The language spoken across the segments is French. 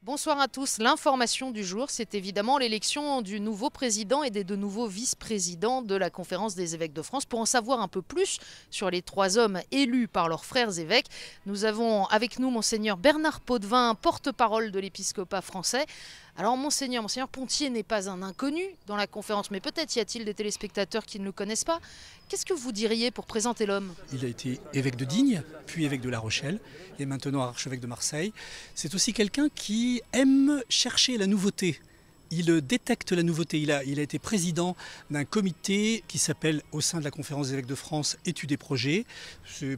Bonsoir à tous. L'information du jour, c'est évidemment l'élection du nouveau président et des deux nouveaux vice-présidents de la Conférence des évêques de France. Pour en savoir un peu plus sur les trois hommes élus par leurs frères évêques, nous avons avec nous Monseigneur Bernard Potvin, porte-parole de l'épiscopat français. Alors Monseigneur Pontier n'est pas un inconnu dans la conférence, mais peut-être y a-t-il des téléspectateurs qui ne le connaissent pas. Qu'est-ce que vous diriez pour présenter l'homme? Il a été évêque de Digne, puis évêque de La Rochelle, et maintenant archevêque de Marseille. C'est aussi quelqu'un qui aime chercher la nouveauté. Il détecte la nouveauté. Il a été président d'un comité qui s'appelle, au sein de la Conférence des évêques de France, Études et projets.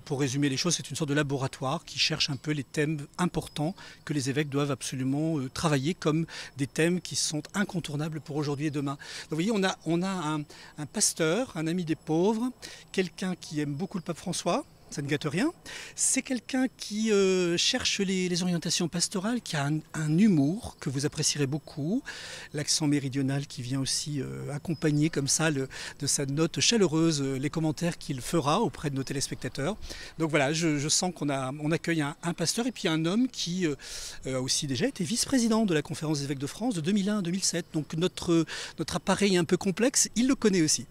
Pour résumer les choses, c'est une sorte de laboratoire qui cherche un peu les thèmes importants que les évêques doivent absolument travailler comme des thèmes qui sont incontournables pour aujourd'hui et demain. Donc vous voyez, on a un pasteur, un ami des pauvres, quelqu'un qui aime beaucoup le pape François. Ça ne gâte rien. C'est quelqu'un qui cherche les orientations pastorales, qui a un humour que vous apprécierez beaucoup, l'accent méridional qui vient aussi accompagner comme ça de sa note chaleureuse les commentaires qu'il fera auprès de nos téléspectateurs. Donc voilà, je sens on accueille un pasteur et puis un homme qui a aussi déjà été vice-président de la Conférence des évêques de France de 2001 à 2007. Donc notre appareil est un peu complexe, il le connaît aussi.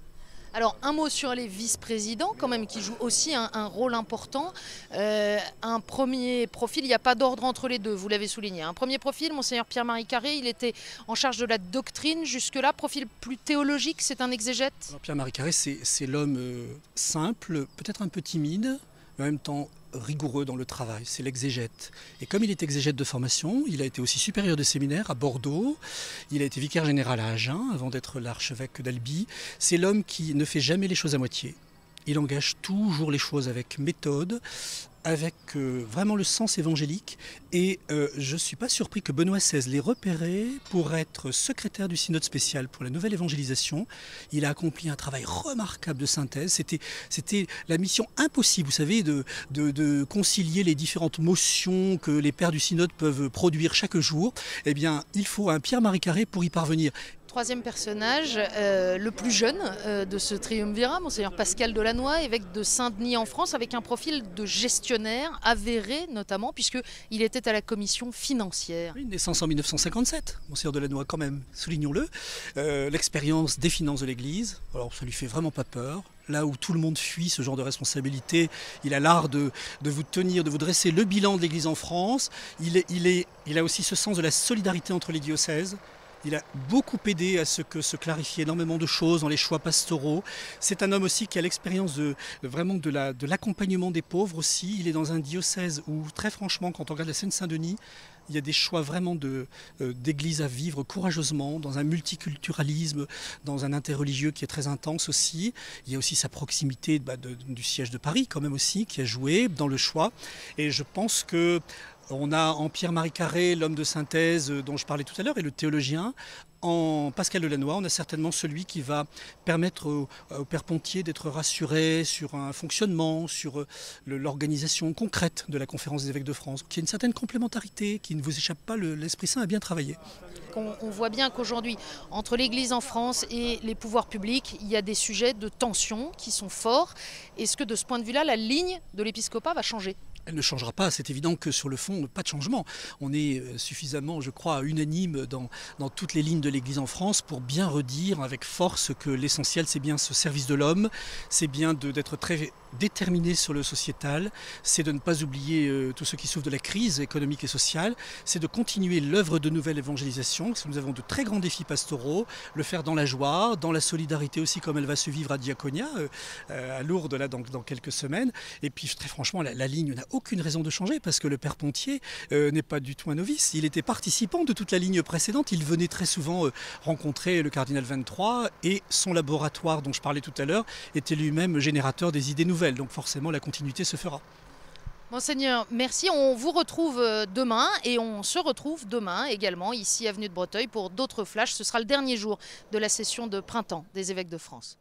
Alors un mot sur les vice-présidents quand même qui jouent aussi un rôle important. Un premier profil, il n'y a pas d'ordre entre les deux, vous l'avez souligné. Un premier profil, Monseigneur Pierre-Marie Carré, il était en charge de la doctrine jusque-là. Profil plus théologique, c'est un exégète? Pierre-Marie Carré, c'est l'homme simple, peut-être un peu timide, mais en même temps rigoureux dans le travail, c'est l'exégète. Et comme il est exégète de formation, il a été aussi supérieur de séminaire à Bordeaux, il a été vicaire général à Agen avant d'être l'archevêque d'Albi. C'est l'homme qui ne fait jamais les choses à moitié. Il engage toujours les choses avec méthode, avec vraiment le sens évangélique. Et je ne suis pas surpris que Benoît XVI l'ait repéré pour être secrétaire du synode spécial pour la nouvelle évangélisation. Il a accompli un travail remarquable de synthèse. C'était la mission impossible, vous savez, de concilier les différentes motions que les pères du synode peuvent produire chaque jour. Eh bien, il faut un Pierre-Marie Carré pour y parvenir. Troisième personnage, le plus jeune de ce triumvirat, Monseigneur Pascal Delannoy, évêque de Saint-Denis en France, avec un profil de gestionnaire avéré notamment, puisqu'il était à la commission financière. Une naissance en 1957, Monseigneur Delannoy quand même, soulignons-le. L'expérience des finances de l'Église, alors ça lui fait vraiment pas peur. Là où tout le monde fuit ce genre de responsabilité, il a l'art de vous tenir, de vous dresser le bilan de l'Église en France. Il a aussi ce sens de la solidarité entre les diocèses. Il a beaucoup aidé à ce que se clarifient énormément de choses dans les choix pastoraux. C'est un homme aussi qui a l'expérience vraiment de l'accompagnement des pauvres aussi. Il est dans un diocèse où, très franchement, quand on regarde la Seine-Saint-Denis, il y a des choix vraiment d'église à vivre courageusement, dans un multiculturalisme, dans un interreligieux qui est très intense aussi. Il y a aussi sa proximité du siège de Paris quand même aussi, qui a joué dans le choix. Et je pense que on a en Pierre-Marie Carré l'homme de synthèse dont je parlais tout à l'heure et le théologien. En Pascal Delannoy, on a certainement celui qui va permettre au Père Pontier d'être rassuré sur un fonctionnement, sur l'organisation concrète de la Conférence des évêques de France, qui a une certaine complémentarité, qui ne vous échappe pas, l'Esprit Saint a bien travaillé. On voit bien qu'aujourd'hui, entre l'Église en France et les pouvoirs publics, il y a des sujets de tension qui sont forts. Est-ce que de ce point de vue-là, la ligne de l'épiscopat va changer ? Elle ne changera pas, c'est évident que sur le fond, pas de changement. On est suffisamment, je crois, unanime dans toutes les lignes de l'Église en France pour bien redire avec force que l'essentiel, c'est bien ce service de l'homme, c'est bien d'être très déterminé sur le sociétal, c'est de ne pas oublier tous ceux qui souffrent de la crise économique et sociale, c'est de continuer l'œuvre de nouvelle évangélisation, parce que nous avons de très grands défis pastoraux, le faire dans la joie, dans la solidarité aussi, comme elle va se vivre à Diaconia, à Lourdes, là, dans quelques semaines. Et puis, très franchement, la ligne n'a aucune raison de changer parce que le Père Pontier n'est pas du tout un novice. Il était participant de toute la ligne précédente. Il venait très souvent rencontrer le cardinal 23 et son laboratoire dont je parlais tout à l'heure était lui-même générateur des idées nouvelles. Donc forcément, la continuité se fera. Monseigneur, merci. On vous retrouve demain et on se retrouve demain également ici avenue de Breteuil pour d'autres flashs. Ce sera le dernier jour de la session de printemps des évêques de France.